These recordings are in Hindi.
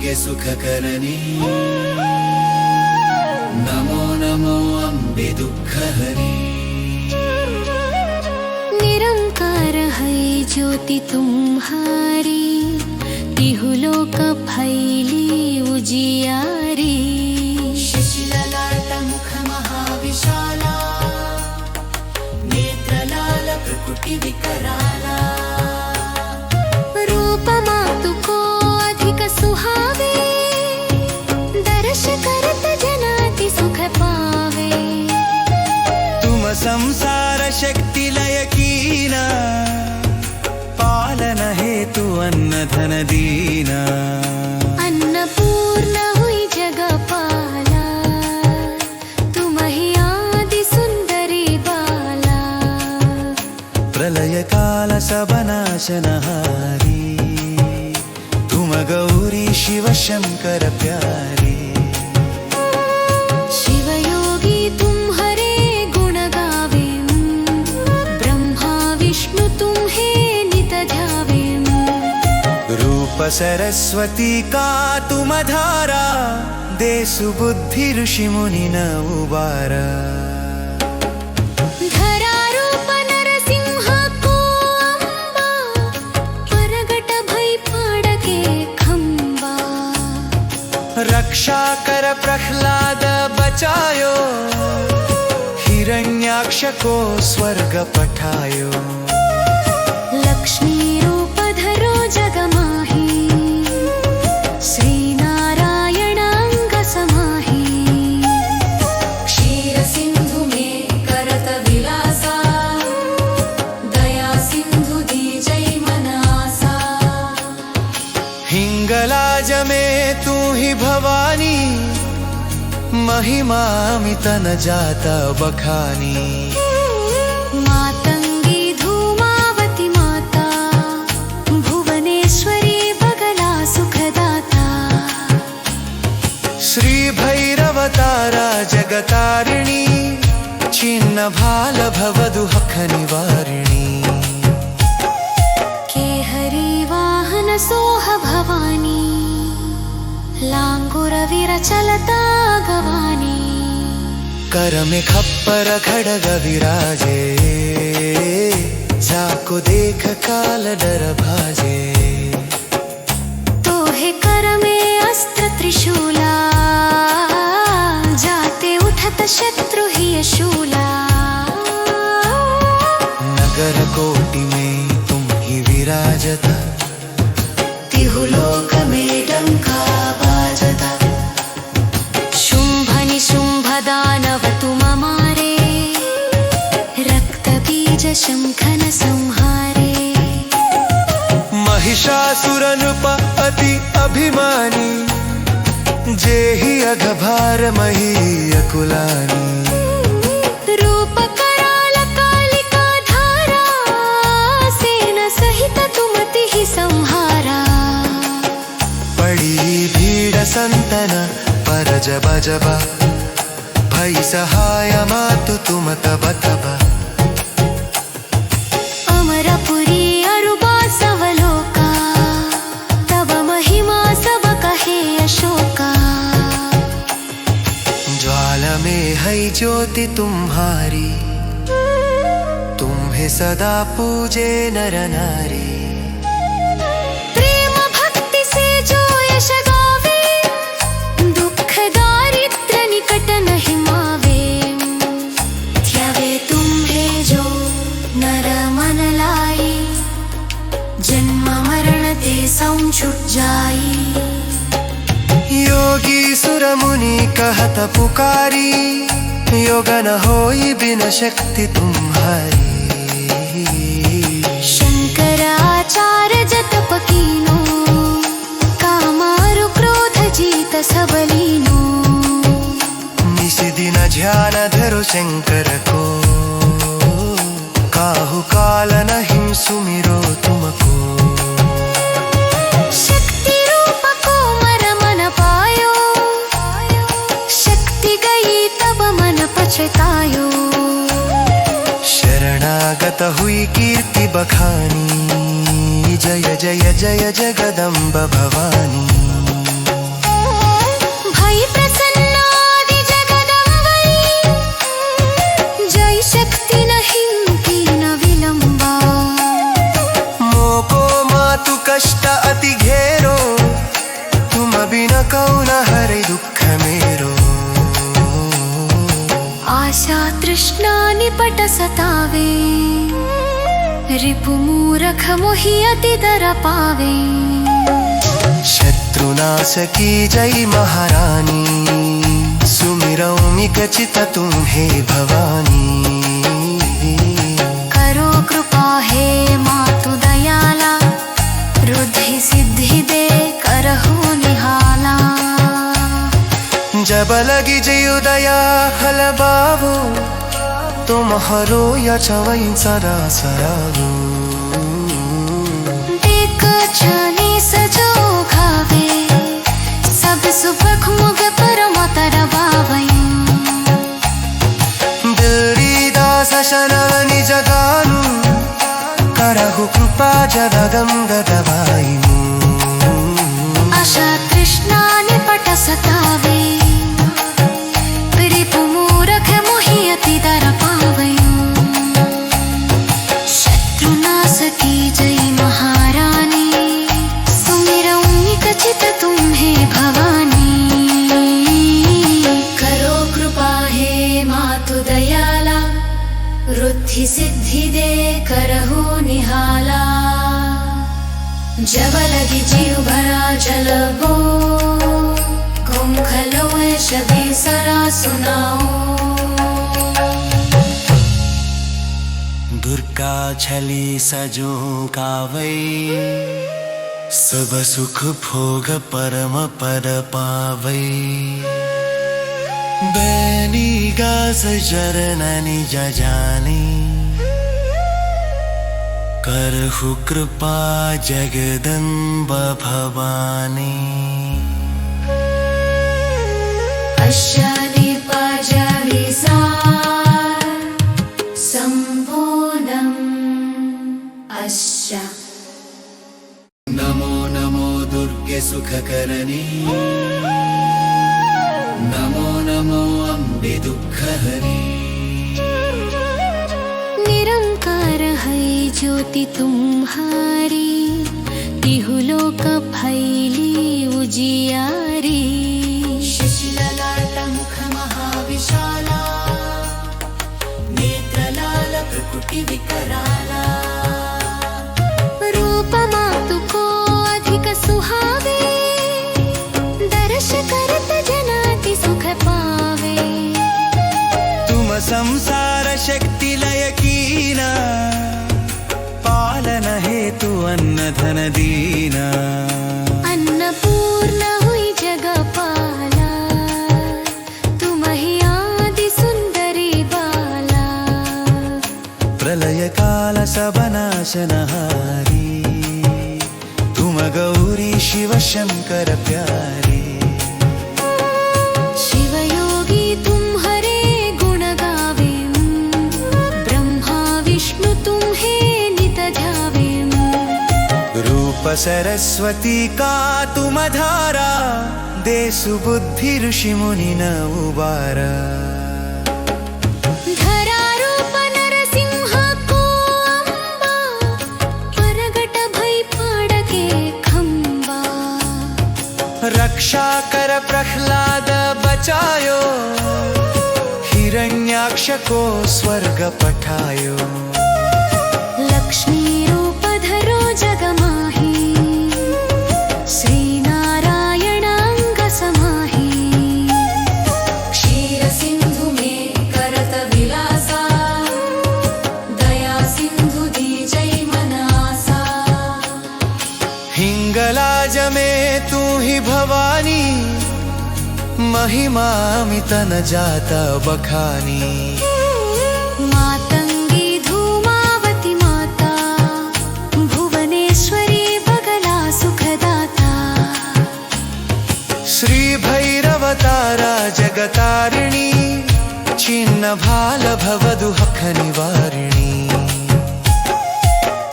सौभाग्य सुखकरणी नमो नमो अम्बे दुःखहरी। निरंकार है ज्योति तुम्हारी, तिहुलोक फैली उजियारी। शिशिललाट मुख महाविशाला, नेत्रलाल प्रकृति विकराला। रूप मातु को अधिक सुहावे, दर्श करत जनाति सुख पावे। तुम संसार शक्ति लय कीना, पालन हेतु अन्न धन दीना। अन्नपूर्ण हुई जगपाला, तुम ही आदि सुंदरी बाला। प्रलय काल सबनाशनहारी, तुम गौरी शिव शंकर प्यारी। शिवयोगी तुम्हारे गुण गावे, ब्रह्मा विष्णु तुम्हें नित ध्यावे। रूप सरस्वती का तुम धारा, दे सुबुद्धि ऋषि मुनि न उबारा। धरा रूप नरसिंह को अम्बा, प्रगट भई पाड़के खंबा। रक्षा कर प्रह्लाद बचायो, हिरण्याक्ष को स्वर्ग पठायो। लक्ष्मी रूप धरो जग माही, श्री नारायण अंग समाही। क्षीर सिंधु में करत विलासा, दया सिंधु दीजै मन आसा। हिंगलाज में तू ही भवानी, महिमा मित न जाता बखानी। मातंगी धूमावती माता, भुवनेश्वरी बगला सुखदाता। श्री भैरव तारा जगतारिणी, छिन्न भाल भवदुःख निवारिणी। केहरी वाहन सोह भवानी, लांगुर विरचलता गवानी। कर में खप्पर खड़ग विराजे, जाको देख काल डर भाजे। तोहे कर में अस्त्र त्रिशूला, जाते उठत शत्रु ही शूला। नगर कोटि में तुम ही विराजता, तिहुलोक में डंका बाजता। शुंभ निशुंभ दानव तुम मारे, रक्त बीज शंखन संहारे। महिषासुर नृप अति अभिमानी, जेहि अघभार मही अकुलानी। रूप कराल कालिका धारा, सेना सहित तुम तिहि संहारा। पड़ी भीड़ संतन पर जब जब, भई सहाय मातु तुम तब तब। अमरपुरी अरुबा सवलोका, तब महिमा सब कहे अशोका। ज्वाला में है ज्योति तुम्हारी, तुम्हें सदा पूजे नर नारी। प्रेम भक्ति से जो यश गावे, दुख दारिद्र निकट नहीं मावे। ध्यावे तुम्हें जो नर मन लाई, जन्म मरण ते सं छुट जाई। योगी सुर मुनि कहत पुकारी, योग न होई बिन शक्ति तुम्हारी। शंकराचार्य जतप कीनो, कामारु क्रोध जीत सब लीनो। निस दिन ध्यान धरो शंकर को, काहु काल नहीं सुमिरो तुमको। शक्ति रूप को मर मन पायो, शक्ति गई तब मन पछतायो। शरणागत हुई कीर्ति बखानी, जय जय जय जगदम्ब भवानी। तृष्णा निपट सतावे, रिपुमूरख मोहि अति दर पावे। शत्रुनाश की जय महारानी, सुमिरौमि कचित तुम्हें भवानी। करो कृपा हे मातु दयाला, रुद्धि सिद्धि दे करहु निहाला। जब लगी जयु दया हल बाबू, तुम्हारो यचवै सदा सराबू। देख छानी सजो खावे, सब सुख मुग परम तर बावै। दिल्ली दास शनवनि जगानु, करहु कृपा जगदं गदवायु। आशा तृष्णा निपट सतावे, रिपुमूरख मोहि अति दर पावै। शत्रुनाश की जय महारानी, सुमिरौमि कचित तुम्हें भवानी। करो कृपा हे मातु दयाला, रुद्धि सिद्धि दे करहु निहाला। जब लगी जीव भरा जल बो, खुंखलो शबी सरा सुनाओ। दुर्गा छली सजो कावै, सब सुख भोग परम पद पावै। बैनी गास चरणनि जजानी, करहु कृपा जगदम्ब भवानी। अश्यानि पाजानि सार, सम्पूर्णम् अश्या। नमो नमो दुर्गे सुखकरणी, नमो नमो अम्बे दुःखहरी। निरंकार है ज्योति तुम्हारी, तिहु लोक फैली उजियारी। शिशिललाट मुख महाविशाला, नेत्रलाल प्रकुटि विकराला। रूप मातु को अधिक सुहावे, दर्श करत जनाति सुख पावे। तुम संसार शक्ति लय कीना, पालन हेतु अन्न धन दीना। अन्नपूर्ण हुई जगपाला, तुम ही आदि सुंदरी बाला। प्रलय काल सबनाशनहारी, तुम गौरी शिव शंकर प्यारी। शिवयोगी तुम्हारे गुण गावे, ब्रह्मा विष्णु तुम्हें नित ध्यावे। रूप सरस्वती का तुम धारा, दे सुबुद्धि ऋषि मुनि न उबारा। धरा रूप नरसिंह को अम्बा, प्रगट भई फाड़के खंबा। रक्षा कर प्रह्लाद बचायो, हिरण्याक्ष को स्वर्ग पठायो। लक्ष्मी रूप धरो जग माही, श्री नारायण अंग समाही। क्षीर सिंधु में करत विलासा, दया सिंधु दीजै मन आसा। हिंगलाज में तू ही भवानी, महिमा मित न जाता बखानी। मातंगी धूमावती माता, भुवनेश्वरी बगला सुखदाता। श्री भैरव तारा जगतारिणी, छिन्न भाल भव दुःख निवारिणी।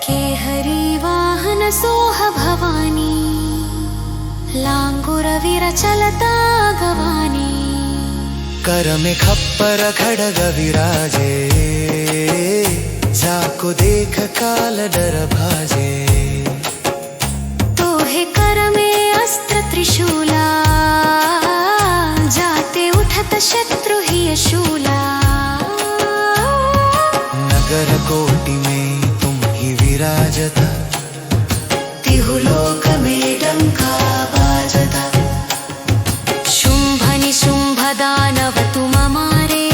केहरी वाहन सोह भवानी, लांगुर विरचलता गवानी। कर में खप्पर खड़ग विराजे, जाको देख काल डर भाजे। तोहे कर में अस्त्र त्रिशूला, जाते उठत शत्रु ही शूला। बाजता, तिहुलोक में डंका बाजता। शुंभ निशुंभ दानव तुम मारे,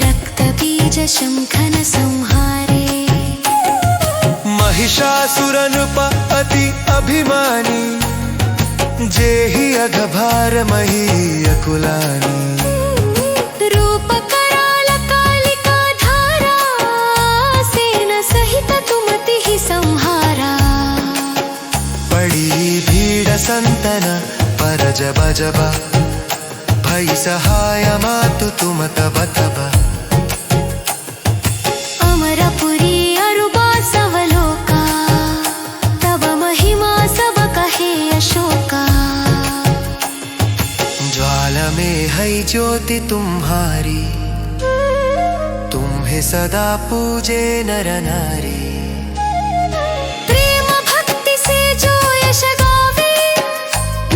रक्त बीज शंखन संहारे। महिषासुरनुप अति अभिमानी, जेहि अघभार मही अकुलानी। रूप कराल कालिका धारा, सेन सहित तुम तिहि संहारा। पड़ी भीड़ संतन पर जब जब, भई सहाय मातु तुम तब तब। अमरपुरी अरुबा सवलोका, तब महिमा सब कहे अशोका। ज्वाला में है ज्योति तुम्हारी, तुम्हें सदा पूजे नर नारी। प्रेम भक्ति से जो यश गावे,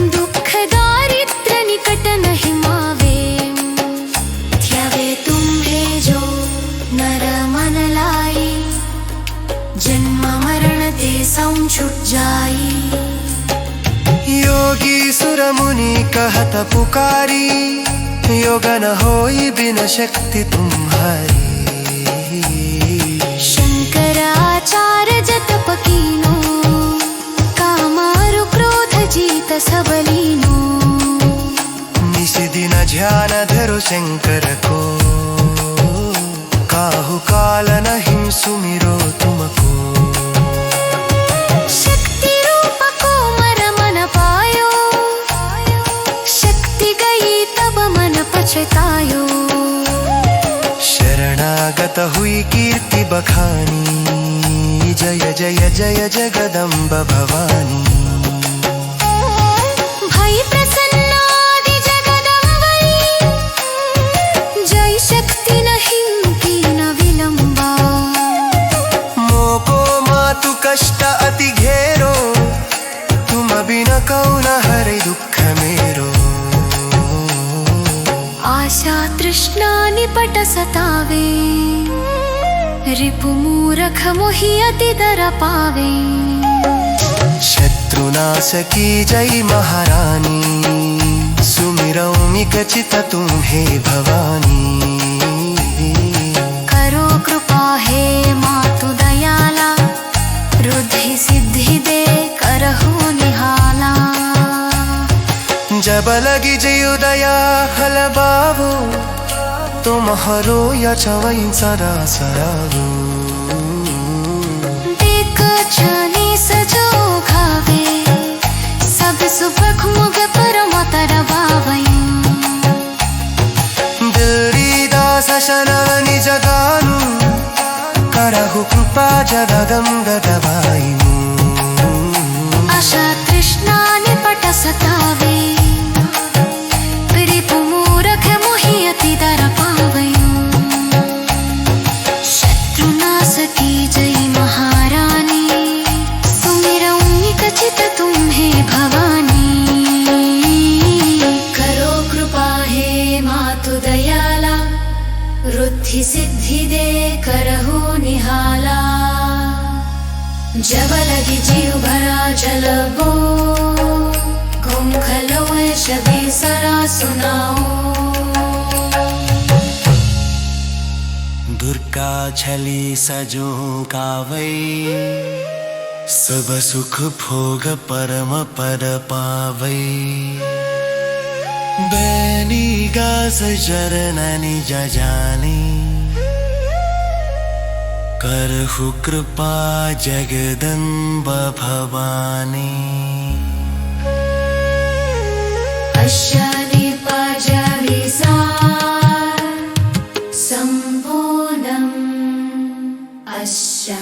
दुख दारिद्र निकट नहीं मावे। ध्यावे तुम्हें जो नर मन लाई, जन्म मरण ते छुट जाई। योगी सुर मुनि कहत पुकारी, योग न होई बिन शक्ति तुम्हारी। शंकराचार्य जतप कीनो, कामारु क्रोध जीत सबलीनो। निस दिन ध्यान धरो शंकर को, काहु काल नहीं सुमिरो तुमको। शक्ति रूप को मर मन पायो, शक्ति गई तब मन पछतायो। शरणागत हुई कीर्ति बखानी, जय जय जय जगदम्ब भवानी। भई प्रसन्नादि जगदम्बई, जय शक्ति नहीं की न विलंबा। मोको मातु कष्ट अति घेरो, तुम बिन कौन हरे दुख मेरो। आशा तृष्णा निपट सतावे, रिपु मूरख मोहि अति दर पावे। शत्रुनाश की जय महारानी, सुमिरौं चित तुम्हें भवानी। करो कृपा हे मातु दयाला, रुद्धि सिद्धि दे करहु निहाला। जब लगी जयु दया हल बाबू, तुम्हारो यचवै सदा सराबू। देख छानी सजो खावे, सब सुबह मुग परम तर बावै। दिल्ली दास शनानि जगानु, करहु कृपा जगदम्ब दबाइनु। आशा तृष्णा निपट सतावे, रिपु मूरख मोहि अति दर पावै। शत्रुनाश की जय महारानी, सुमिरौं चित तुम्हें भवानी। करो कृपा हे मातु दयाला, रुद्धि सिद्धि दे करहु निहाला। जब लगी जीव भरा जलबो, गुंखलो शबी सरा सुनाओ। दुर्गा छली सजो कावै, सब सुख भोग परम पद पावै। बैनी गास चरणनि जजानी, करहु कृपा जगदम्ब भवानी। अश्यानि पाजानि सार, संपूर्णम् अश्या।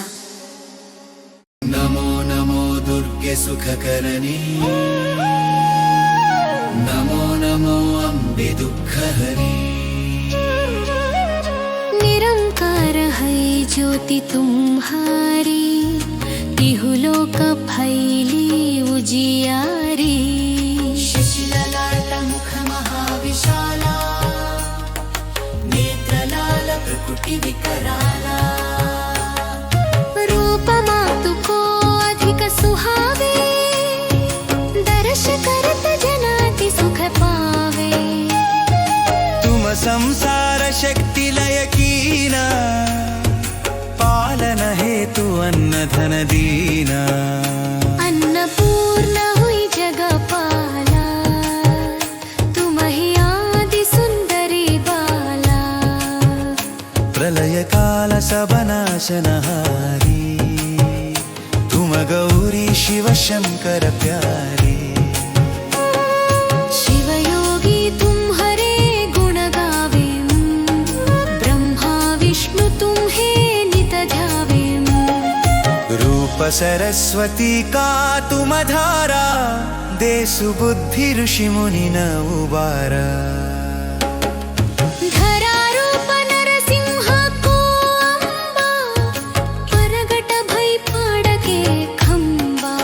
नमो नमो दुर्गे सुखकरणी, नमो नमो अम्बे दुःखहरी। निरंकार है ज्योति तुम्हारी, तिहुलोक फैली उजियारी। शिशिललाट मुख महाविशाला, नेत्रलाल प्रकुटि विकराला। रूप संसार शक्ति लय कीना, पालन हेतु अन्न धन दीना। अन्नपूर्ण हुई जगपाला, तुम ही आदि सुंदरी बाला। प्रलय काल सबनाशनहारी, तुम गौरी शिव शंकर प्यारी। शिवयोगी तुम्हारे गुण गावे, ब्रह्मा विष्णु तुम्हे नित ध्यावे। रूप सरस्वती का तुम धारा, दे सुबुद्धि ऋषि मुनि न उबारा। धरारूप नरसिंह को अंबा, परगट भई पाडके खंबा।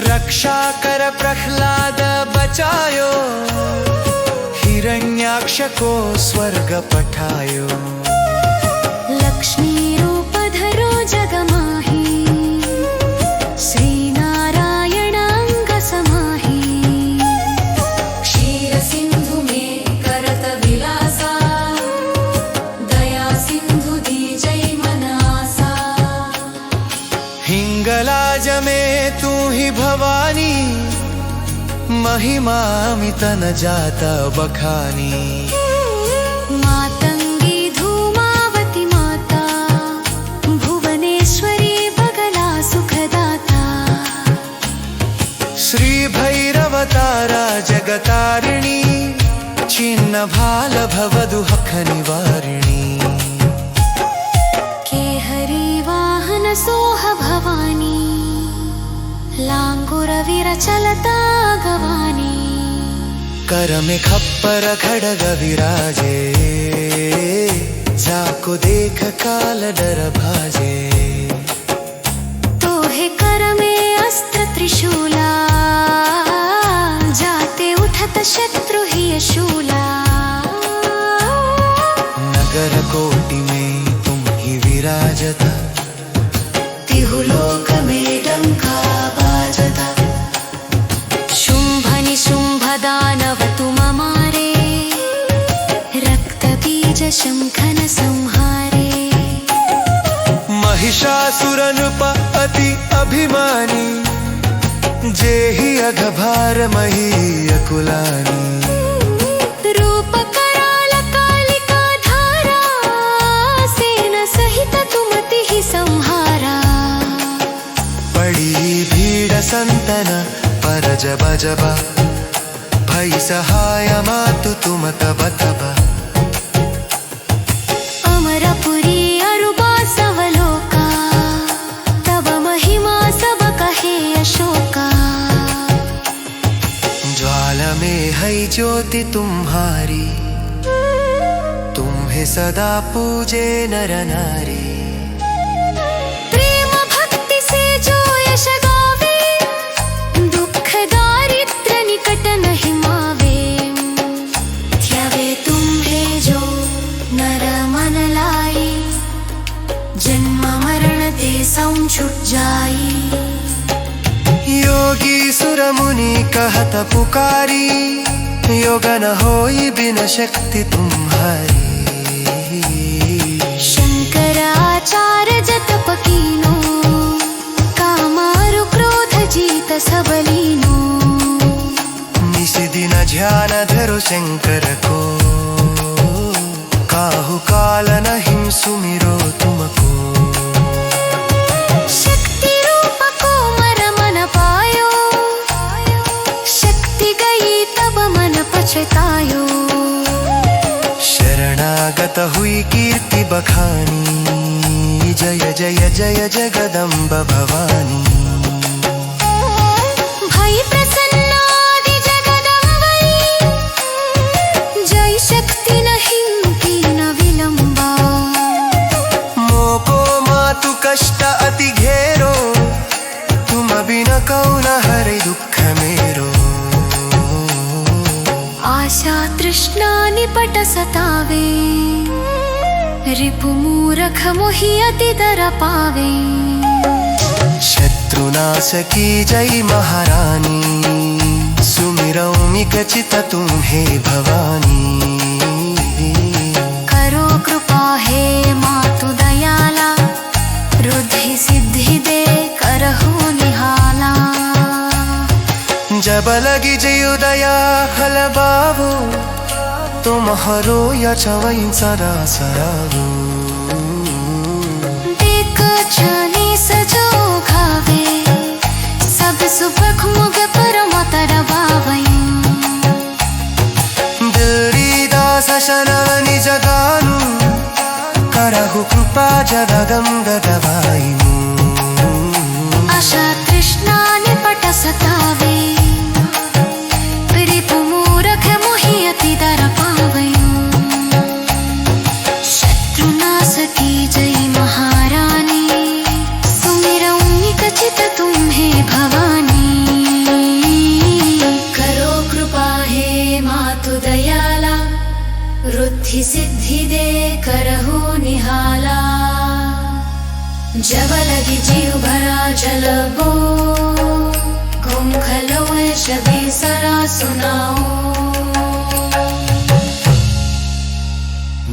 रक्षा कर प्रह्लाद बचायो, हिरण्याक्ष को स्वर्ग पठायो। लक्ष्मी रूप धरो जग माही, श्री नारायण अंग समाही। क्षीर सिंधु में करत विलासा, दया सिंधु दीजै मन आसा। हिंगलाज में तू ही भवानी, महिमा मित न जाता बखानी। मातंगी धूमावती माता, भुवनेश्वरी बगला सुखदाता। श्री भैरव तारा जगतारिणी, छिन्न भाल भव दुःख निवारिणी। केहरी वाहन सोह भवानी, लांगुर विरचलता गवानी। कर में खप्पर खड्ग विराजे, जाको देख काल डर भाजे। तोहे कर में अस्त्र त्रिशूला, जाते उठत शत्रु ही शूला। नगर कोटि में तुम ही विराजता, तिहुलोक में डंका बाजता। शुंभ निशुंभ दानव तुम मारे, रक्त बीज शंखन संहारे। महिषासुर नृप अति अभिमानी, जेहि अघभार मही अकुलानी। रूप कराल कालिका धारा, सेन सहित तुम तिहि संहारा। पड़ी भीड़ संतन पर जब जबा, भई सहाय मातु तुम तब तबा। अमरपुरी अरुबा सवलोका, तब महिमा सब कहे अशोका। ज्वाला में है ज्योति तुम्हारी, तुम्हें सदा पूजे नर नारी। प्रेम भक्ति से जो यश गावे, दुख दारिद्र निकट नहीं मावे। ध्यावे तुम्हें जो नर मन लाई, जन्म मरण ते सं छुट जाई। योगी सुर मुनि कहत पुकारी, योग न होई बिन शक्ति तुम्हारी। शंकराचार्य जतप कीनो, कामारु क्रोध जीत सबलीनो। निस दिन ध्यान धरो शंकर को, काहु काल नहीं सुमिरो तुमको। शक्ति रूप को मर मन पायो, शक्ति गई तब मन पछतायो। शरणागत हुई कीर्ति बखानी, जय जय जय जगदम्ब भवानी। भई प्रसन्नादि जगदम्बई, जय शक्ति नहीं कीन विलंबा। मोको मातु कष्ट अति घेरो, तुम बिन कौन हरे दुख मेरो। आशा तृष्णा निपट सतावे, रिपु मूरख मोहि अति दर पावे। शत्रुनाश की जय महारानी, सुमिरौ मिक चित तुम्हें भवानी। जब लगी जयुदया हल बाबू तुम्हारो या चवैन सरा सरागू देख छानी सजो खावे सब सुबह मुग पर मतर बावयू दिल्ली दास शनवनि जगानु करहु कृपा जगदं गदवायु आशा तृष्णा निपट सतावे रिपु मूरख मोहि अति दर पावयू शत्रुनाश की जय महारानी सुमिरऊँ कचित तुम्हें भवानी करो कृपा हे मातु दयाला रुद्धि सिद्धि दे करहु निहाला जब लगी जीव भरा जलबो कुंखलो शबे सरा सुनाओ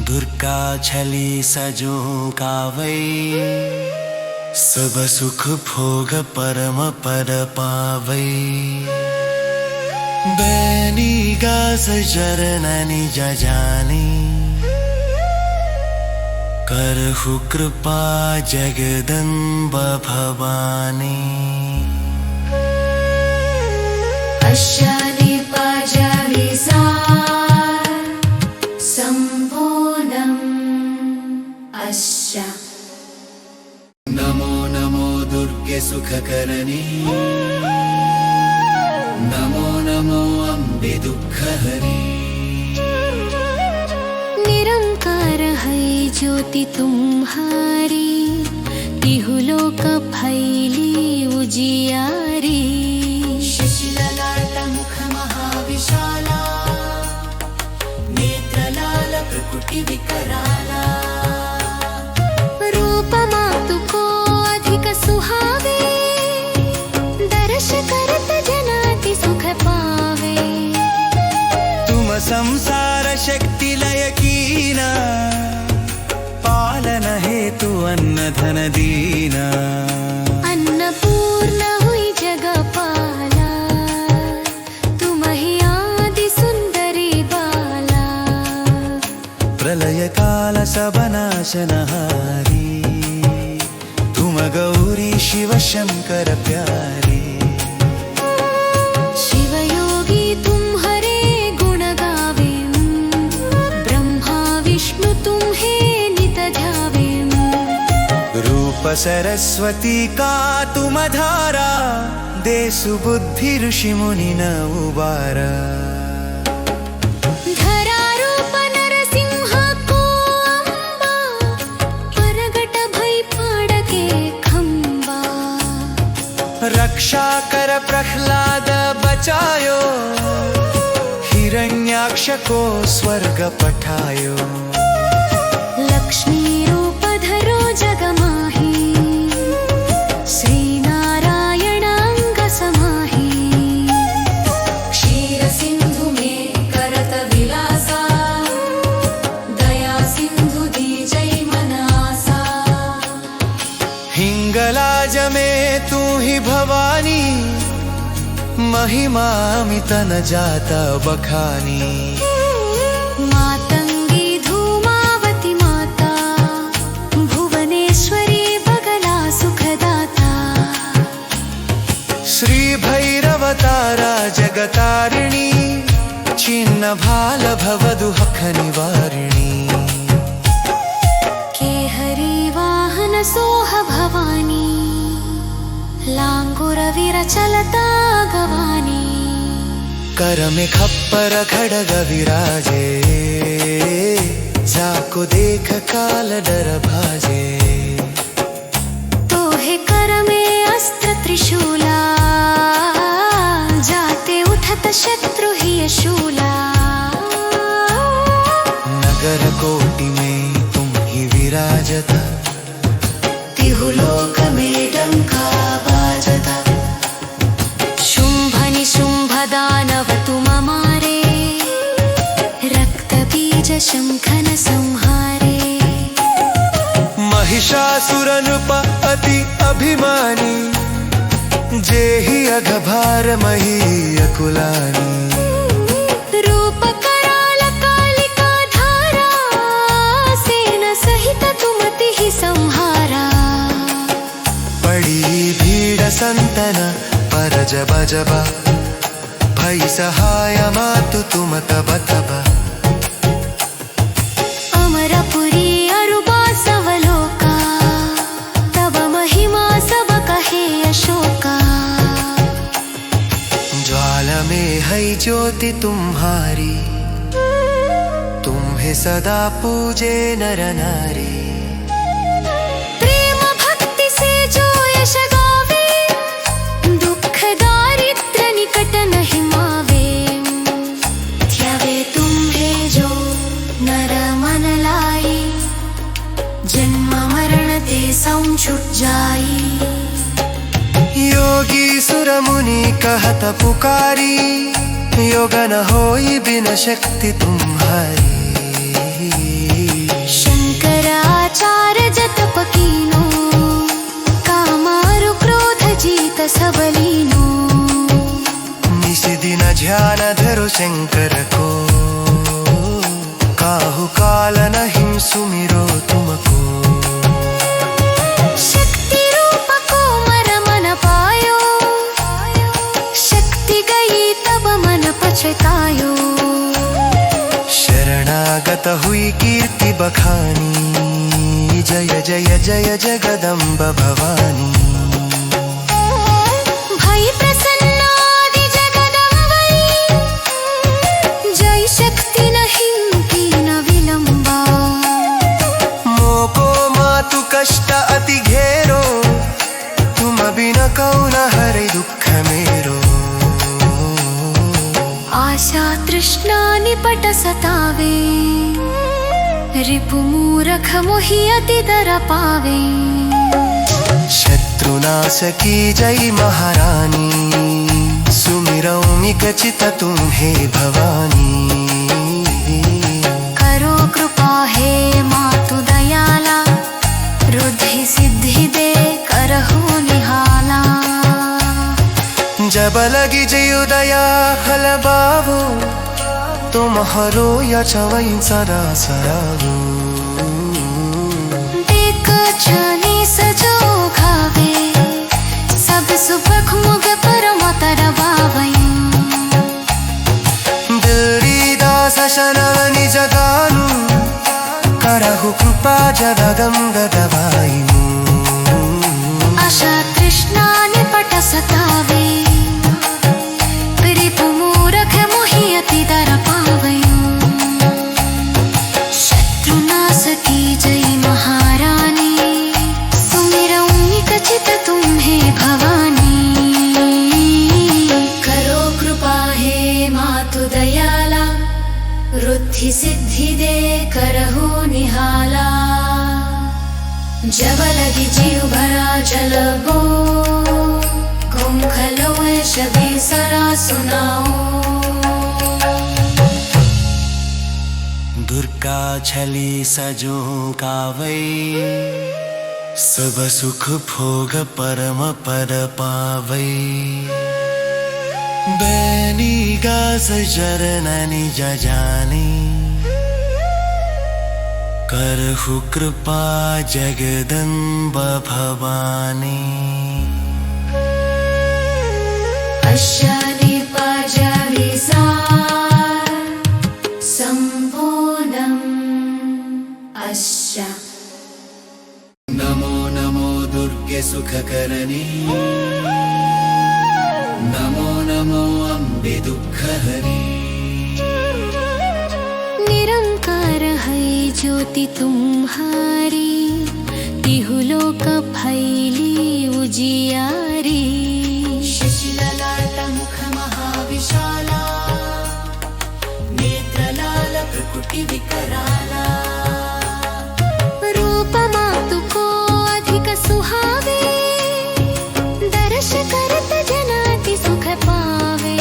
दुर्गा छली सजो कावै सब सुख भोग परम पद पावै बैनी गास चरणनि जजानी करहु कृपा जगदम्ब भवानी अश्यानि पाजामि सार सम्पूर्णम् अश्या नमो नमो दुर्गे सुखकरणी नमो नमो अम्बे दुःखहरी निरंकार है ज्योति तुम्हारी तिहु लोक फैली उजियारी शिशिललाट मुख महाविशाला नेत्रलाल प्रकुटि विकराला रूप मातु को अधिक सुहावे दर्श करत जनाति सुख पावे तुम संसार शक्ति लय कीना पालन हेतु अन्न धन दीना अन्नपूर्ण हुई जगपाला तुम ही आदि सुंदरी बाला प्रलय काल सबनाशनहारी तुम गौरी शिव शंकर प्यारी शिव योगी तुम्हारे गुण गावे ब्रह्मा विष्णु तुम्हे नित ध्यावे रूप सरस्वती का तुम धारा दे सुबुद्धि ऋषि मुनि न उबारा धरा रूप नरसिंह को अम्बा परगट भई पाड़के खंबा रक्षा कर प्रह्लाद बचायो हिरण्याक्ष को स्वर्ग पठायो लक्ष्मी रूप धरो जग माही श्री नारायण अंग समाही क्षीर सिंधु में करत विलासा दया सिंधु दीजै मन आसा हिंगलाज में तू ही भवानी महिमा मित न जाता बखानी मातंगी धूमावती माता भुवनेश्वरी बगला सुखदाता श्री भैरव तारा जगतारिणी छिन्न भाल भवदुहख निवारिणी केहरी वाहन सोह भवानी लांगुर विरचलता गवानी कर में खप्पर खड़ग विराजे जाको देख काल डर भाजे तोहे कर में अस्त्र त्रिशूला जाते उठत शत्रु ही शूला नगर कोटि में तुम ही विराजता तिहु लोक में डंका बाजता शुंभ निशुंभ दानव तुम मारे रक्त बीज शंखन संहारे महिषासुर नृप अति अभिमानी जेहि अघभार मही अकुलानी रूप कराल कालिका धारा सेन सहित तुमति ही संहारा पड़ी भीड़ संतन पर जब जब भई सहाय मातु तुम तब तब अमरपुरी अरुबा सवलोका तब महिमा सब कहे अशोका ज्वाला में है ज्योति तुम्हारी तुम्हें सदा पूजे नर नारी प्रेम भक्ति से जो यश गावे दुख दारिद्र निकट नहीं मावे ध्यावे तुम्हें जो नर मन लाई जन्म मरण ते छुट जाई योगी सुर मुनि कहत पुकारी योग न होई बिन शक्ति तुम्हारी शंकराचार्य जतप कीनो कामारु क्रोध जीत सबलीनो निस दिन ध्यान धरो शंकर को काहु काल नहीं सुमिरो तुमको शक्ति रूप को मर मन पायो शक्ति गई तब मन पछतायो शरणागत हुई कीर्ति बखानी जय जय जय जगदम्ब भवानी भई प्रसन्नादि जगदम्बई जय शक्ति नहीं की न विलंबा मोको मातु कष्ट अति घेरो तुम बिन कौन हरे दुख मेरो आशा तृष्णा निपट सतावे रिपु मूरख मोहि अति दर पावे शत्रुनाश की जय महारानी सुमिरौ मिकचित तुम्हें भवानी करो कृपा हे मातु दयाला रुद्धि सिद्धि दे करहु निहाला जब लगी जयु दया हल बाबू तुम हरो या चवई सरा सरागो देख छानी सजो खावे सब सुपख मुग परम तरवावई दिल्ली दास शनवनि जगानु करहु कृपा जगदम्ब दवाईनु आशा तृष्णा निपट सतावे रिपु मूरख मोहि अति दर पावे शत्रुनाश की जय महारानी सुमिरौ निकचित तुम्हें भवानी करो कृपा हे मातु दयाला रुद्धि सिद्धि दे करहु निहाला जब लगी जीव भरा जलबो कुंखलो शबी सरा सुनाओ दुर्गा छली सजो कावै सब सुख भोग परम पद पावै बैनी गास जरननि जजानी करहु कृपा जगदम्ब भवानी अश्यानि पाजाविसार सम्पूर्णम् अश्या नमो नमो दुर्गे सुखकरणी नमो नमो अम्बे दुःखहरी निरंकार है ज्योति तुम्हारी तिहु लोक फैली उजियारी शशिललाट मुख महाविशाला नेत्रलाल प्रकुटि विकराला रूप मातु को अधिक सुहावे दर्श करत जनाति सुख पावे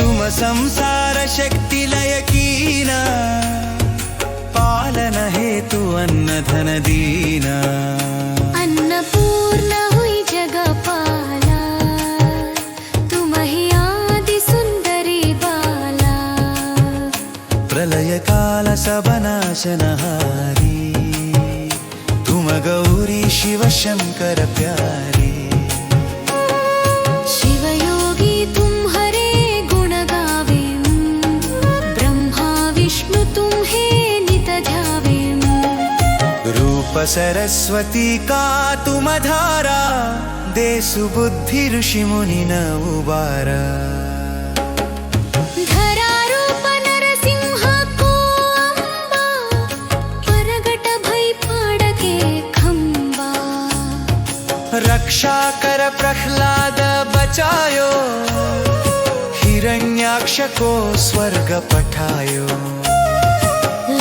तुम संसार शक्ति लय कीना पालन हेतु अन्न धन दीना अन्नपूर्ण हुई जगपाला सबनाशनहारी तुम गौरी शिव शंकर प्यारी। शिवयोगी तुम्हारे गुण गावे, ब्रह्मा विष्णु तुम्हे नित ध्यावे। रूप सरस्वती का तुम धारा, दे सुबुद्धि ऋषि मुनि न उबारा। धरा रूप नरसिंह को अंबा, परगट भई पाड़के खंबा। रक्षा कर प्रह्लाद बचायो, हिरण्याक्ष को स्वर्ग पठायो।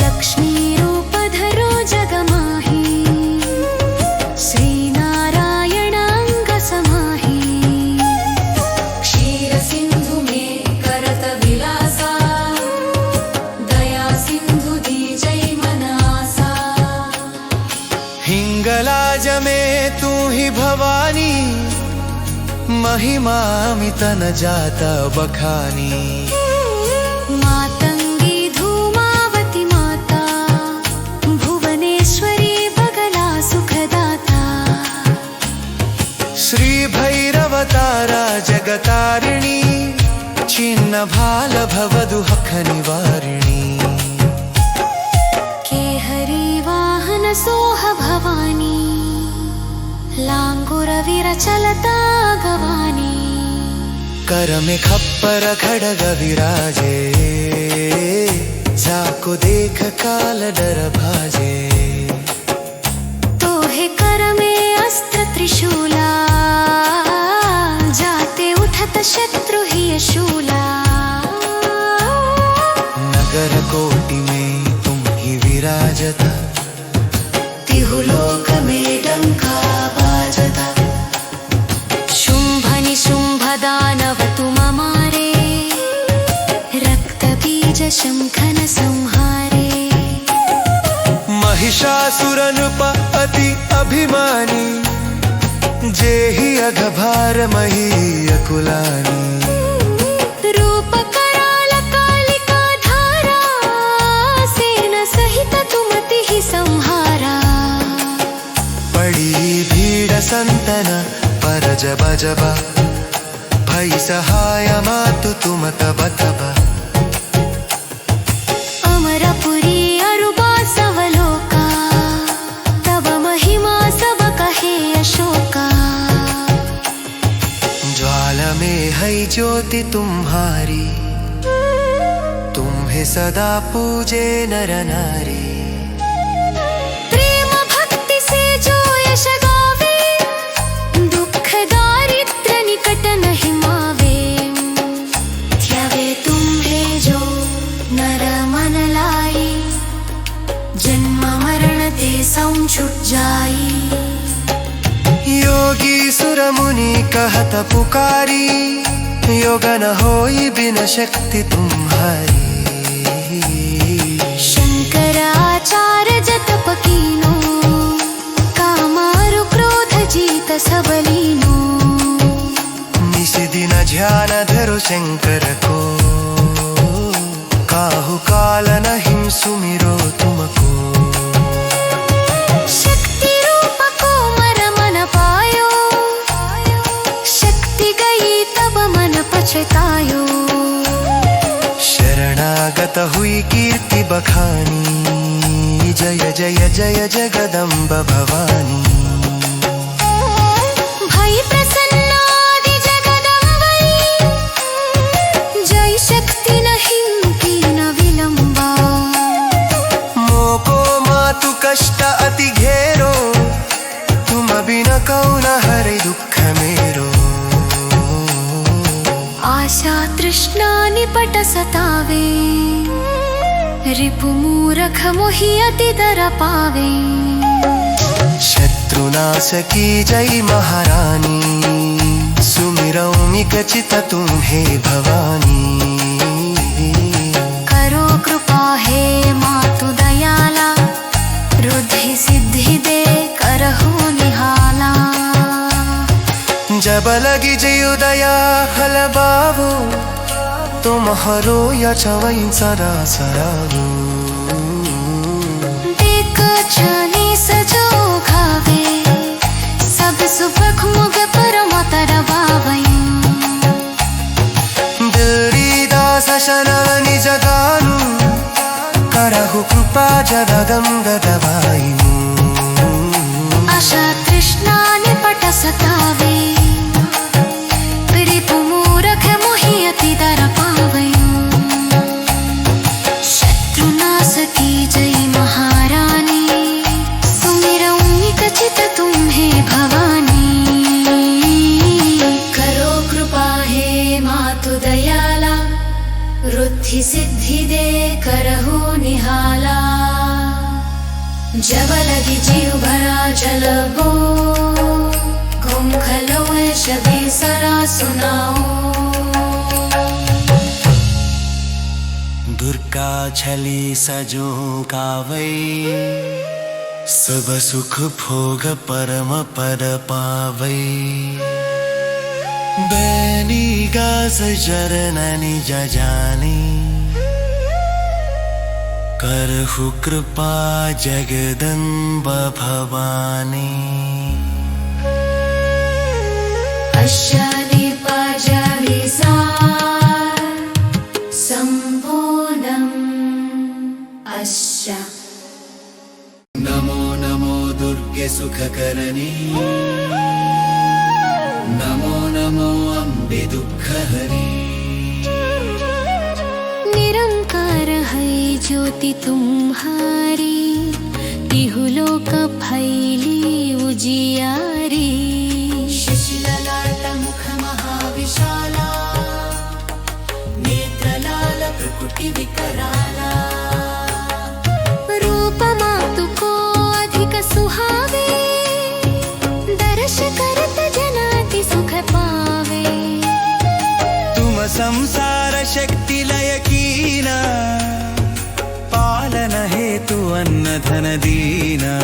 लक्ष्मी रूप धरो जग माही, श्री नारायण अंग समाही। क्षीर सिंधु में करत विलासा, दया सिंधु दीजै मन आसा। हिंगलाज में तू ही भवानी, महिमा मित न जाता बखानी। मातंगी धूमावती माता, भुवनेश्वरी बगला सुखदाता। श्री भैरव तारा जगतारिणी, छिन्न भाल भव दुःख निवारिणी। केहरी वाहन सोह भवानी, लांगुर विरचलता गवानी। कर में खप्पर खड़ग विराजे, जाको देख काल डर भाजे। तोहे कर में अस्त्र त्रिशूला, जाते उठत शत्रु ही शूला। नगर कोटि में तुम ही विराजता, तिहुलोक में डंका बाजता। शुंभ निशुंभ दानव तुम मारे, रक्त बीज शंखन संहारे। महिषासुरनुप अति अभिमानी, जेहि अघभार मही अकुलानी। रूप कराल कालिका धारा, सेन सहित तुमति ही संहारा। पड़ी भीड़ संतन पर जब जब, भई सहाय मातु तुम तब तब। अमरपुरी अरुबा सवलोका, तब महिमा सब कहे अशोका। ज्वाला में है ज्योति तुम्हारी, तुम्हें सदा पूजे नर नारी। प्रेम भक्ति से जो यश गावे, दुख दारिद्र निकट नहीं मावे। ध्यावे तुम्हे जो नर मन लाई, जन्म मरण ते संछुट जाई। योगी सुर मुनि कहत पुकारी, योग न होई बिन शक्ति तुम्हारी। शंकराचार्य जतप कीनो, कामारु क्रोध जीत सबलीनो। निसि दिन ध्यान धरो शंकर को, काहु काल नहीं सुमिरो तुमको। शक्ति रूप को मर मन पायो, शक्ति गई तब मन पछतायो। शरणागत हुई कीर्ति बखानी, जय जय जय जगदम्ब भवानी। भई प्रसन्नादि जगदम्बई, जय शक्ति नहीं कीन विलंबा। मोको मातु कष्ट अति घेरो, तुम बिन कौन हरे दुख मेरो। आशा तृष्णा निपट सतावे, रिपु मूरख मोहि अति दर पावे। शत्रुनाश की जय महारानी, सुमिरौ निकचित तुम्हे भवानी। करो कृपा हे मातु दयाला, रुद्धि सिद्धि दे करहु निहाला। जब लगी जयु दया हल बाबू, तुम हरो या छवै सरा सराबू। छाने सजो खावे सब सुबह मुग परम तरवावयु दिल्ली दास शनानि जगानु करहु कृपा जगदं गदवायु आशा तृष्णानि पट सतावे प्रिपु मूरख मोहि अति दर पावयु शत्रुनाश की जय महारानी सुमिरऊं नित चित तुम्हें भवानी करो कृपा हे मातु दयाला रुद्धि सिद्धि दे करहु निहाला जब लगी जीव भरा जल बो गुम खलो शबी सरा सुनाओ दुर्गा छली सजो कावै सब सुख भोग परम पद पावै बैनी गास चरणनि जजानी करहु कृपा जगदम्ब भवानी अश्यानि पाजानि सार सम्पूर्णम् अश्या नमो नमो दुर्गे सुखकरणी नमो नमो अम्बे दुःखहरी निरंकार है ज्योति तुम्हारी तिहु लोक फैली उजियारी शिशिललाट मुख महाविशाला नेत्रलाल प्रकुटि विकराला रूप मातु को अधिक सुहावे दर्श करत जनाति सुख पावे तुम संसार शक्ति लय कीना पालन हेतु अन्न धन दीना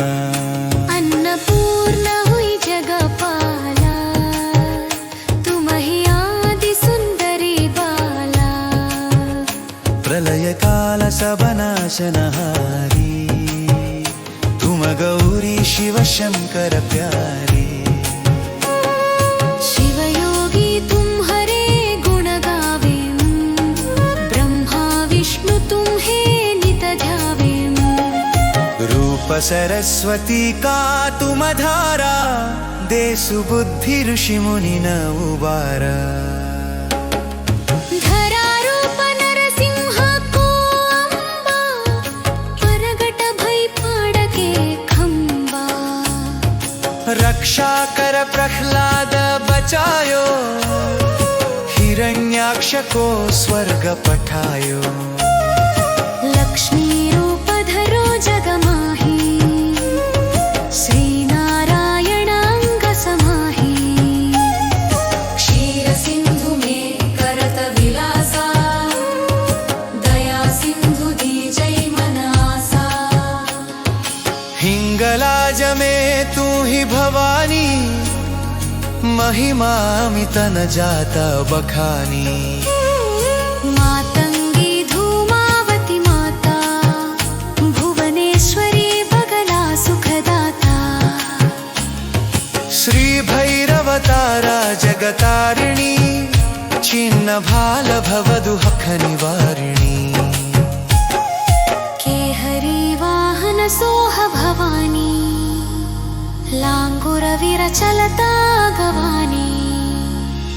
अन्नपूर्ण हुई जगपाला तुम ही आदि सुंदरी बाला प्रलय काल सबनाशनहारी तुम गौरी शिव शंकर प्यारी शिव योगी तुम्हारे गुण गावे ब्रह्मा विष्णु तुम्हें नित ध्यावे रूप सरस्वती का तुम धारा दे सुबुद्धि ऋषि मुनि न उबारा धरा रूप नरसिंह को अम्बा परगट भई पाड़के खंबा रक्षा कर प्रह्लाद बचायो हिरण्याक्ष को स्वर्ग पठायो लक्ष्मी रूप धरो जग माही श्री नारायण अंग समाही क्षीर सिंधु में करत विलासा दया सिंधु दीजै मन आसा हिंगलाज में तू ही भवानी महिमा मित न जाता बखानी मातंगी धूमावती माता भुवनेश्वरी बगला सुखदाता श्री भैरव तारा जगतारिणी छिन्न भाल भवदुःख निवारिणी केहरी वाहन सोह भवानी लांगुर विरचलता गवानी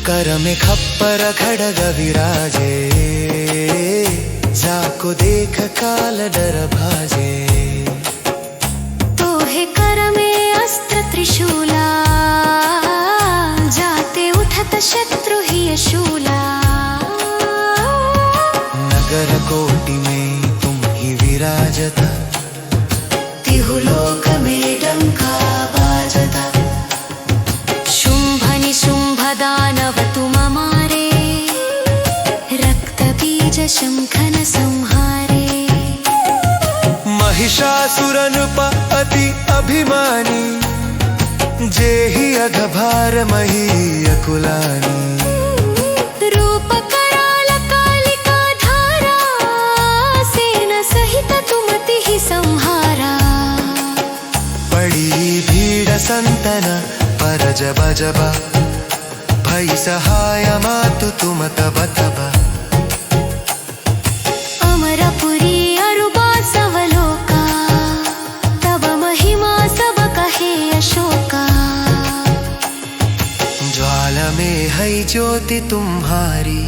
कर में खप्पर खड़ग विराजे जाको देख काल डर भाजे तोहे कर में अस्त्र त्रिशूला जाते उठत शत्रु ही शूला नगर कोटि में तुम ही विराजता तिहु लोक में डंका बाजता शुंभ निशुंभ दानव तुम मारे रक्त बीज शंखन संहारे महिषासुर नृप अति अभिमानी जेहि अघभार मही अकुलानी रूप कराल कालिका धारा सेन सहित तुमति ही संहारा बजबा भई सहाय मातु तुम तब तब अमरपुरी अरुबा सवलोका तब महिमा सब कहे अशोका ज्वाला में है ज्योति तुम्हारी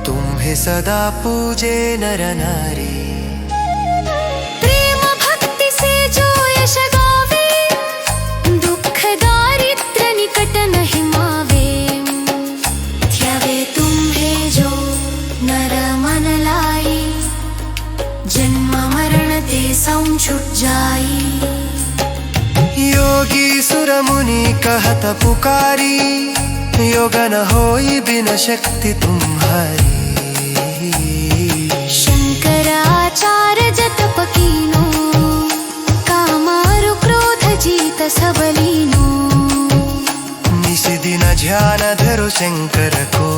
तुम्हें सदा पूजे नर नारी प्रेम भक्ति से जो यश गावे दुख दारिद्र निकट नहीं मावे ध्यावे तुम्हें जो नर मन लाई जन्म मरण ते सौं छुट जाई योगी सुर मुनि कहत पुकारी योग न होई बिन शक्ति तुम्हारी शंकराचार्य जतप कीनो कामारु क्रोध जीत सबलीनो निस दिन ध्यान धरो शंकर को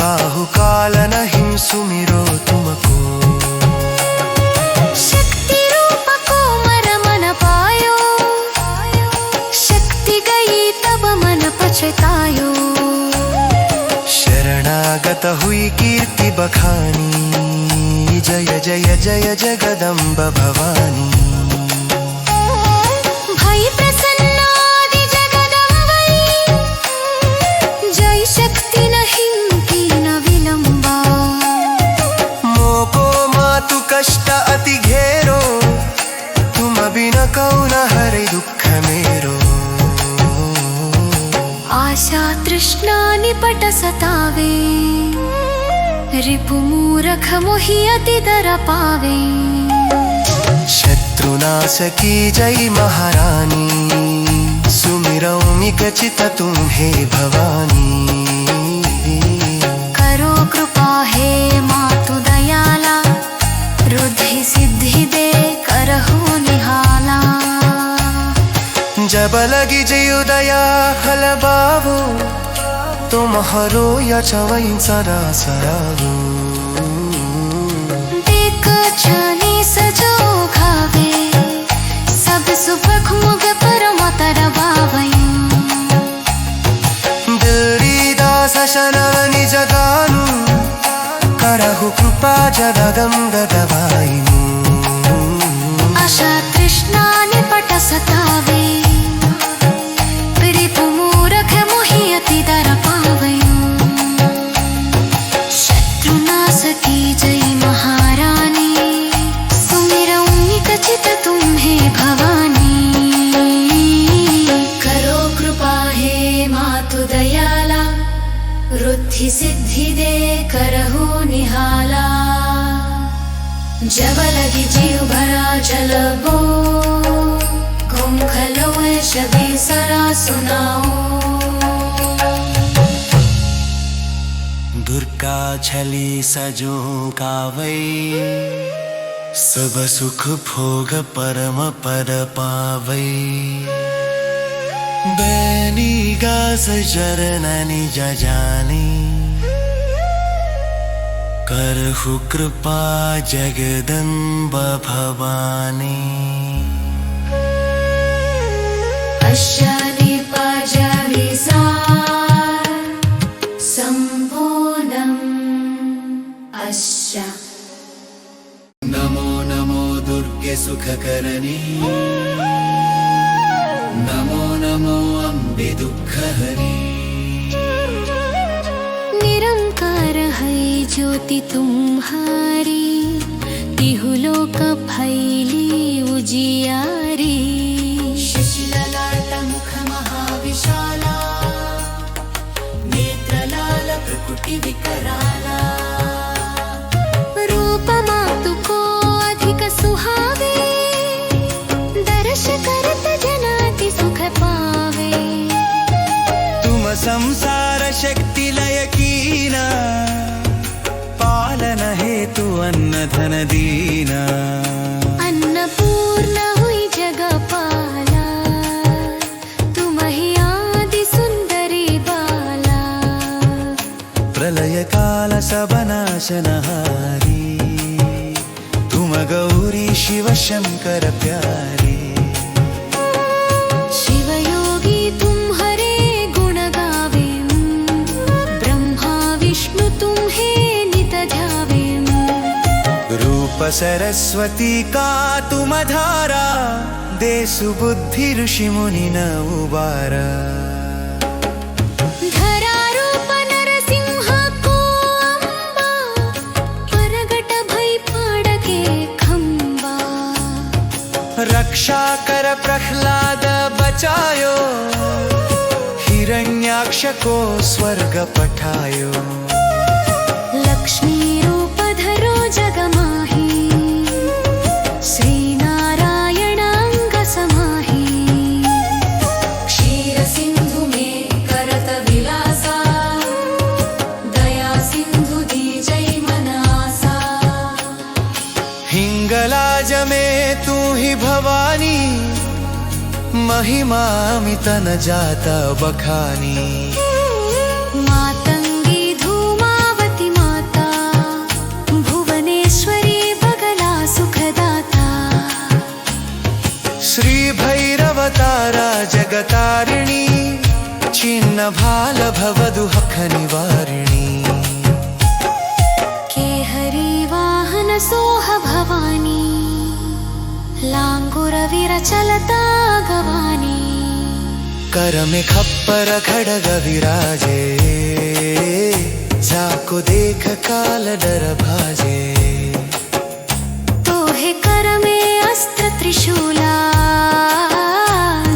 काहु काल नहीं सुमिरो तुमको शक्ति रूप को मर मन पायो शक्ति गई तब मन पछतायो शरणागत हुई कीर्ति बखानी जय जय जय जगदम्ब भवानी भई प्रसन्नादि जगदम्बई जय शक्ति नहीं की न विलंबा मोको मातु कष्ट अति घेरो तुम बिन कौन हरे दुख मेरो आशा तृष्णा निपट सतावे रिपु मूरख मोहि अति दर पावे शत्रुनाश की जय महारानी सुमिरौ मिकचित तुम्हें भवानी करो कृपा हे मातु दयाला रुद्धि सिद्धि दे करहु निहाला जब लगी जय दया हल बाबू तुम हरो यचवै सदा सरागो देख छानी सजो खावे सब सुभख मुग परम तरवावै दिल्ली दास शनव निज गानु करहु कृपा जगदम्ब दवाइनु आशा तृष्णा निपट सतावे रिपु मूरख मोहि अति दर पावे शत्रुनाश की जय महारानी सुमिरौ निकचित तुम्हें भवानी करो कृपा हे मातु दयाला रुद्धि सिद्धि दे करहु निहाला जब लगी जीव भरा जलबो घूम खलो शबी सरा सुनाओ दुर्गा छली सजो कावै सब सुख भोग परम पद पावै बैनी गास चरण निज जानी करहु कृपा जगदम्ब भवानी अश्यानि पाजाविसार सम्पूर्णम् अश्या नमो नमो दुर्गे सुखकरणी नमो नमो अम्बे दुःखहरी निरंकार है ज्योति तुम्हारी तिहु लोक फैली उजियारी शिशिललाट मुख महाविशाला नेत्रलाल प्रकुटि विकराला रूप मातु को अधिक सुहावे दर्श करत जनाति सुख पावे तुम संसार शक्ति लय कीना पालन हेतु अन्न धन दीना अन्नपूर्ण हुई जगपाला तुम ही आदि सुंदरी बाला प्रलय काल सबनाशनहारी तुम गौरी शिव शंकर प्यारी शिव तुम्हें नित ध्यावें। रूप सरस्वती का तुम धारा, दे सुबुद्धि ऋषि मुनि न उबारा। धरा रूप नरसिंह को अंबा, प्रगट भई पाड़के खंबा। रक्षा कर प्रह्लाद बचायो, हिरण्याक्ष को स्वर्ग पठायो। लक्ष्मी रूप धरो जग माही, श्री नारायण अंग समाही। क्षीर सिंधु में करत विलासा, दया सिंधु दीजै मन आसा। हिंगलाज में तू ही भवानी, महिमा मित न जाता बखानी। मातंगी धूमावती माता, भुवनेश्वरी बगला सुखदाता। श्री भैरव तारा जगतारिणी, छिन्न भाल भव दुःख निवारिणी। केहरी वाहन सोह भवानी, लांगुर विरचलता गवानी। कर में खप्पर खड़ग विराजे, जाको देख काल डर भाजे। तोहे कर में अस्त्र त्रिशूला,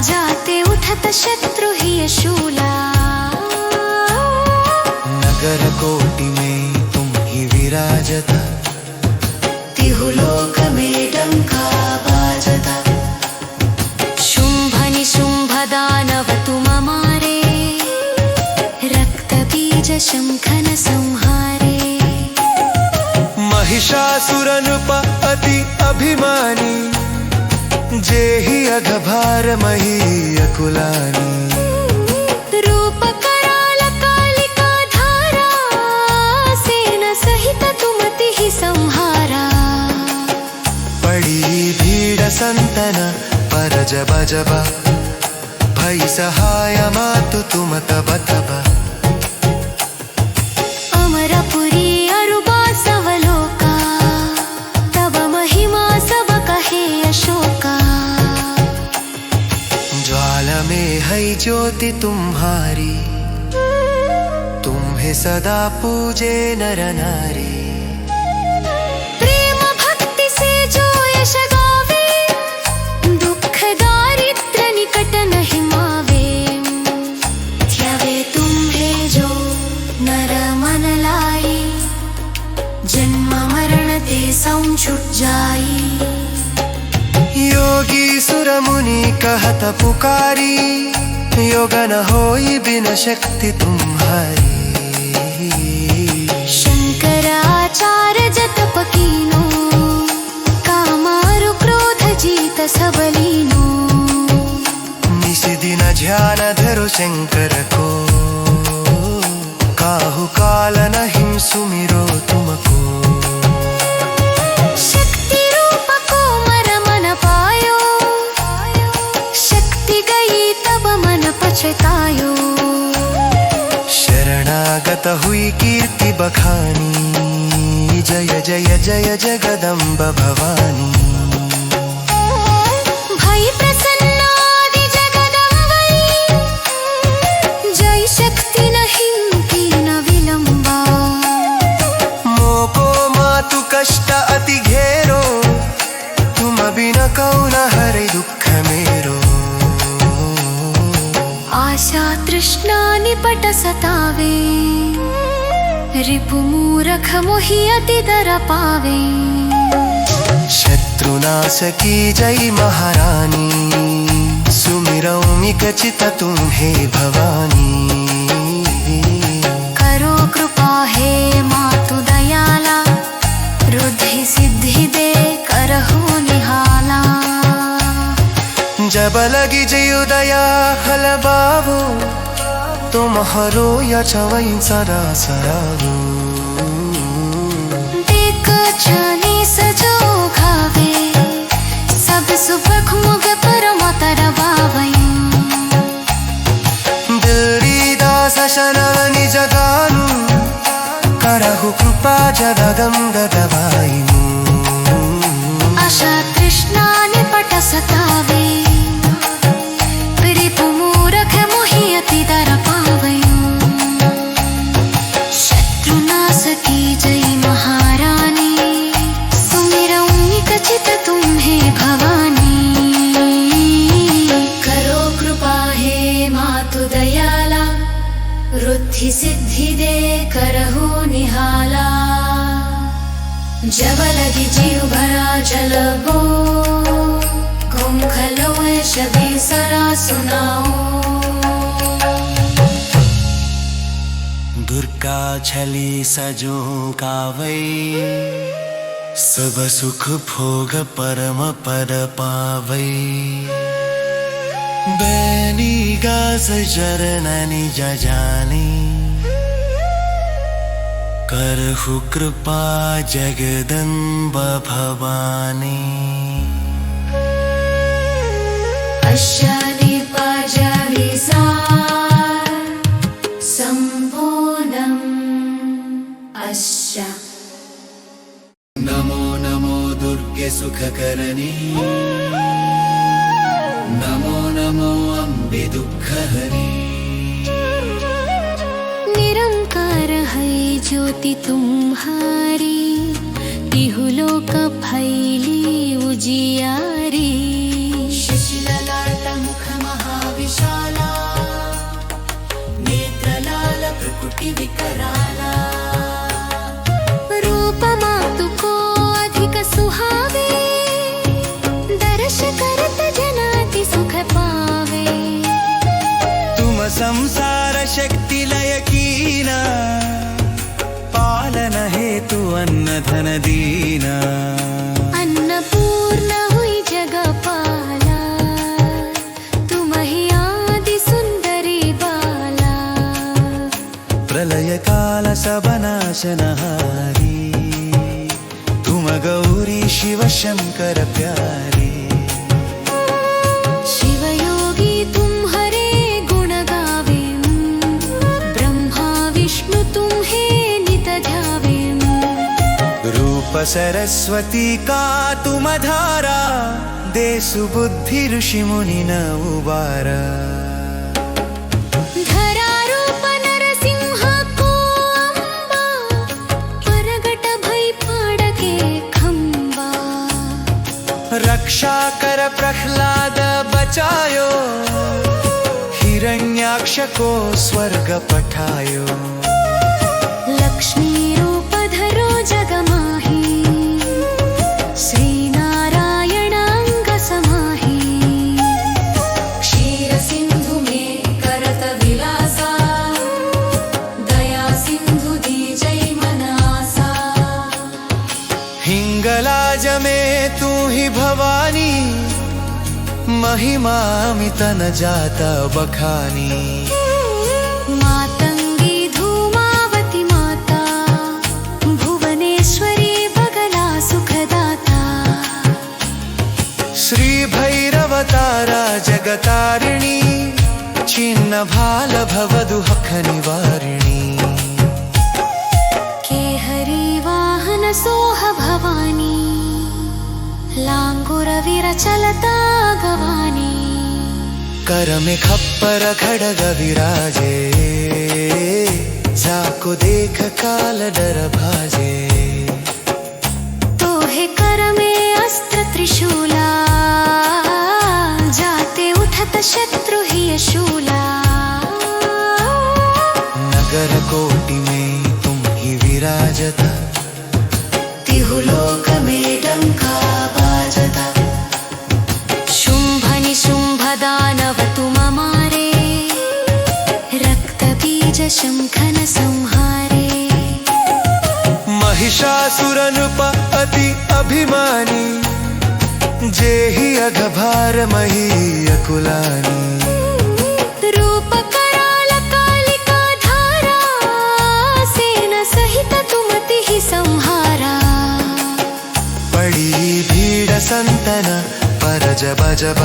जाते उठत शत्रु ही शूला। नगर कोटि में तुम ही विराजता, तिहु लोक में डंका बाजता। शुंभ निशुंभ दानव तुम मारे, रक्त बीज शंखन संहारे। महिषासुर नृप अति अभिमानी, जेहि अघभार मही अकुलानी। रूप कराल कालिका धारा, सेन सहित तुम तिहि संहारा। पड़ी भीड़ संतन पर जब जब, भई सहाय मातु तुम तब तब। अमरपुरी अरुबा सवलोका, तब महिमा सब कहे अशोका। ज्वाला में है ज्योति तुम्हारी, तुम्हें सदा पूजे नर नारी। प्रेम भक्ति से जो यश गावे, दुख दारिद्र निकट नहीं मावे। ध्यावे तुम्हें जो नर मन लाई, जन्म मरण ते सं छुट जाई। योगी सुर मुनि कहत पुकारी, योग न होई बिन शक्ति तुम्हारी। शंकराचार्य जतप कीनो, कामारु क्रोध जीत सब लीनो। निस दिन ध्यान धरो शंकर को, काहु काल नहीं सुमिरो तुमको। शक्ति रूप को मर मन पायो, शक्ति गई तब मन पछतायो। शरणागत हुई कीर्ति बखानी, जय जय जय जगदम्ब भवानी। भई प्रसन्नादि जगदम्बई, जय शक्ति नहीं कीन विलंबा। मोको मातु कष्ट अति घेरो, तुम बिन कौन हरे दुख मेरो। आशा तृष्णा निपट सतावे, रिपु मूरख मोहि अति दर पावे। शत्रुनाश की जय महारानी, सुमिरौ मिक चित तुम्हें भवानी। करो कृपा हे मातु दयाला, रुद्धि सिद्धि दे करहु निहाला। जब लगी जय दया हल बाबू, तुम्हारो यचवै सदा सराबू। देख छानी सजो घावे, सब सुबह मुग परम तरवावै। दिल्ली दास शरण निज गानु, रघुकृपा जगदम्बदवायि अशा कृष्णाने पटसतावे रिपुमूरख मोहि अति दर पावै शत्रुनाश की जय महारानी सुमिरऊँ कचित तुम्हें भवानी करो कृपा हे मातु दयाला रुद्धि सिद्धि दे करहु निहाला जब लगी जीव भरा जल गो घूम खलो शबी सरा सुनाओ दुर्गा छली सजो कावै सब सुख भोग परम पद पावै बैनी गास चरणनि जजानी करहु कृपा जगदम्ब भवानी अश्यानि पाजावि सार सम्पूर्णम् अश्या नमो नमो दुर्गे सुखकरणी नमो नमो अम्बे दुःखहरी निरंकार है ज्योति तुम्हारी तिहु लोक फैली उजियारी शिशिललाट मुख महाविशाला नेत्रलाल प्रकुटि विकराला रूप मातु को अधिक सुहावे दर्श करत जनाति सुख पावे तुम संसार शक्ति लय कीना पालन हेतु अन्न धन दीना अन्नपूर्ण हुई जगपाला तुम ही आदि सुंदरी बाला प्रलय काल सब नाशनहारी तुम गौरी शिव शंकर प्यारी शिव योगी तुम हरे गुण गावे ब्रह्मा विष्णु तुम्हें नित ध्यावे रूप सरस्वती का तुम धारा दे सुबुद्धि ऋषि मुनि न उबारा धरा रूप नरसिंह को अम्बा प्रगट भई पाड़के खंबा रक्षा कर प्रह्लाद बचायो हिरण्याक्ष को स्वर्ग पठायो लक्ष्मी रूप धरो जगमाही श्री नारायण अंग समाही क्षीर सिंधु में करत विलासा दया सिंधु दीजै मनासा हिंगलाज में तू ही भवानी महिमा मित न जाता बखानी मातंगी धूमावती माता भुवनेश्वरी बगला सुखदाता श्री भैरव तारा जगतारिणी छिन्न भाल भव दुःख निवारिणी केहरी वाहन सोह भवानी लांगुर विरचलता गवानी कर में खप्पर खड़ग विराजे जाको देख काल डर भाजे तोहे कर में अस्त्र त्रिशूला जाते उठत शत्रु ही शूला नगर कोटि में तुम ही विराजता तिहु लोक में डंका बाजता शुंभ निशुंभ दानव तुम मारे रक्त बीज शंखन संहारे महिषासुरन अति अभिमानी जेहि अघभार मही अकुलानी रूप कराल कालिका धारा सेन सहित तुमति ही संहारा पड़ी भीड़ संतन पर जब जब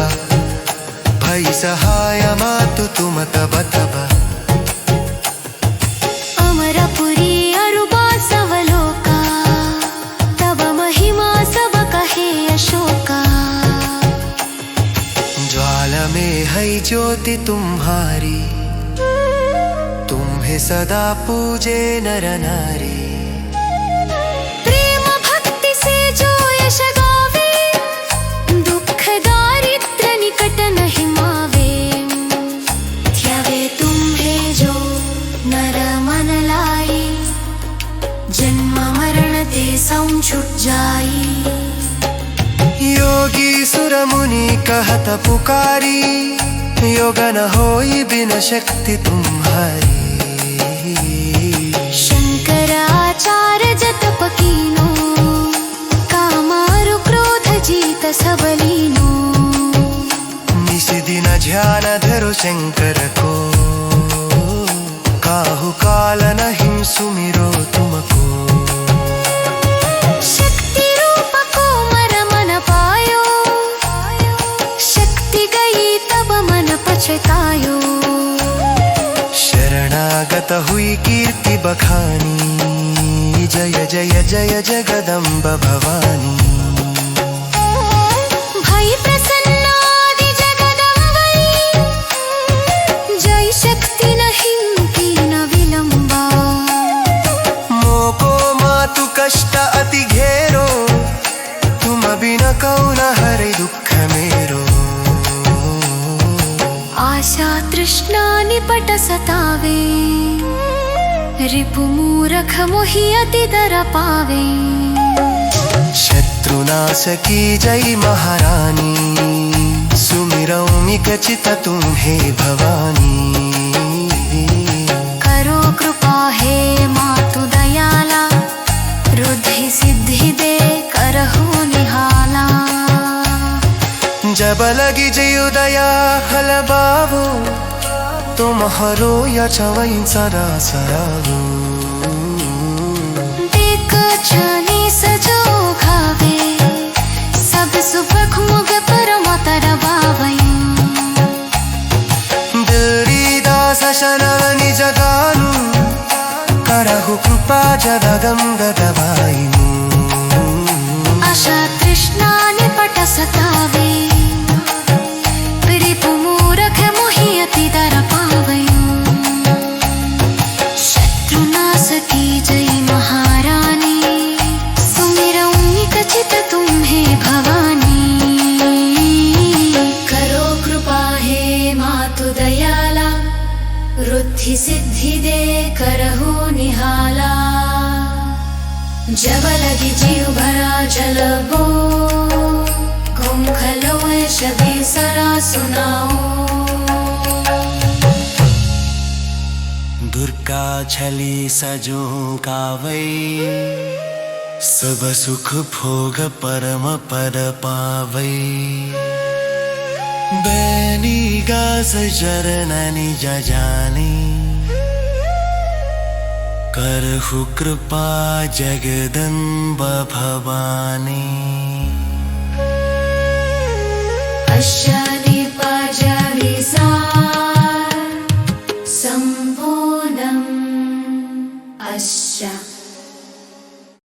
भई सहाय मातु तुम तब तब अमरपुरी अरुबा सव गई ज्योति तुम्हारी, तुम्हें सदा पूजे नर नारी। प्रेम भक्ति से जो यश गावे, दुख दारिद्र निकट नहीं मावे। ध्यावे तुम्हें जो नर मन लाई, जन्म मरण ते सं छुट जाई। योगी सुर मुनि कहत पुकारी, योग न होई बिन शक्ति तुम्हारी। शंकराचार्य जतप कीनो, कामारु क्रोध जीत सब लीनो। निस दिन ध्यान धरो शंकर को, काहु काल नहीं सुमिरो तुमको। शक्ति रूप को मर मन पायो, शक्ति गई तब मन पछतायो। शरणागत हुई कीर्ति बखानी, जय जय जय जगदम्ब भवानी। भई प्रसन्नादि जगदम्बई, जय शक्ति नहीं कीन विलंबा। मोको मातु कष्ट अति घेरो, तुम बिन कौन हरे दुख मेरो। आशा तृष्णा निपट सतावे, रिपु मूरख मोहि अति दर पावे। शत्रुनाश की जय महारानी, सुमिरौ मिकचित तुम्हें भवानी। करो कृपा हे मातु दयाला, रुद्धि सिद्धि दे करहु निहाला। जब लगी जय दया हल बाबू, तुम्हारो यचवै सदा सराबू। देख छानी सजो खावे, सब सुख मुग परम तर बावै। दिलरी दास शरण निज गानु, करहु कृपा जगदम्ब दबाइनु। आशा तृष्णा निपट सतावे, रिपु मूरख मोहि अति दर पावै। शत्रुनाश की जय महारानी, सुमिरौ निकचित तुम्हें भवानी। करो कृपा हे मातु दयाला, रुद्धि सिद्धि दे करहु निहाला। जब लगी जीव भरा जल बो, घूम खलो शबी सरा सुनाओ। दुर्गा छली सजो कावै, सब सुख भोग परम पद पावै। बैनी गास चरण निज जानी, करहु कृपा जगदम्ब भवानी।